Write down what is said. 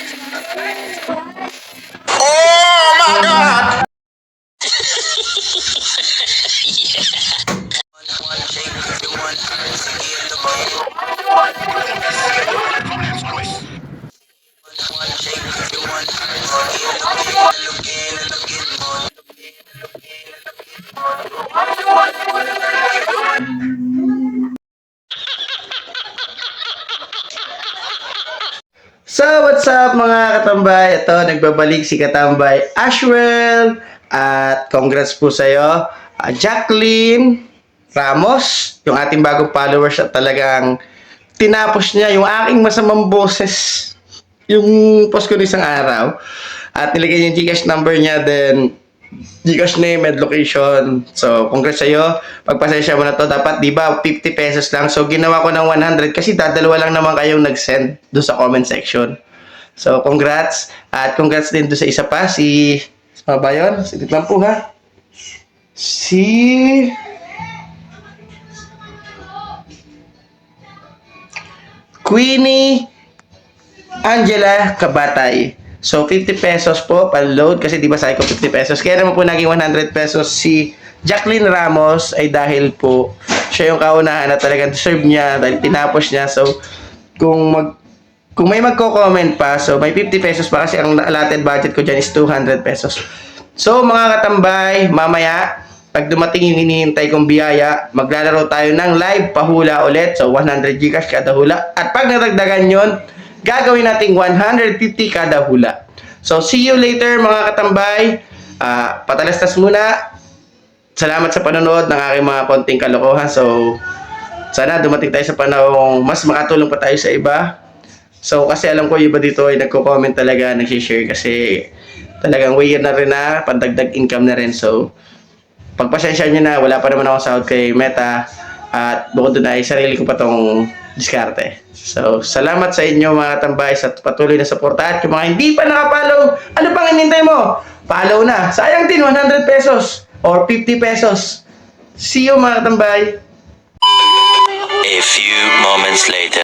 Oh my God! So, what's up mga katambay? Ito, nagbabalik si Katambay Ashwell. At congrats po sa'yo, Jacqueline Ramos, yung ating bagong followers at talagang tinapos niya yung aking masamang boses. Yung post ko ng isang araw. At nilagay niya yung Gcash number niya, then Gcash name and location. So, congrats sa'yo. Pagpasensya mo na to. Dapat, di ba, 50 pesos lang. So, ginawa ko ng 100 kasi dadalawa lang naman kayong nag-send doon sa comment section. So, congrats. At congrats din doon sa isa pa. Ano ba yun? Sigit lang po, ha? Si... Queenie Angela Kabatay. So, 50 pesos po, pan-load. Kasi di ba sabi ko 50 pesos. Kaya naman po naging 100 pesos si Jacqueline Ramos ay dahil po siya yung kaunahan na talagang deserve niya dahil tinapos niya. So, kung may magko-comment pa, so may 50 pesos pa kasi ang allotted budget ko dyan is 200 pesos. So, mga katambay, mamaya, pag dumating yung hinihintay kong biyaya, maglalaro tayo ng live pahula ulit. So, 100 Gcash kada hula. At pag nadagdagan yon, gagawin nating 150 kada hula. So, see you later mga katambay. Patalastas muna. Salamat sa panonood ng aking mga konting kalokohan. So, sana dumating tayo sa panahong mas makatulong pa tayo sa iba. So, kasi alam ko yung iba dito ay nagko-comment talaga, nag-share kasi talagang way na rin na, pandagdag income na rin. So, pagpasensya nyo na, wala pa naman ako sahod kay Meta at bukod doon ay sarili ko pa tong diskarte. So, salamat sa inyo mga tambay sa patuloy na suporta at yung mga hindi pa nakapollow, ano pang inintay mo? Follow na. Sayang din 100 pesos or 50 pesos. See you mga tambay. A few moments later.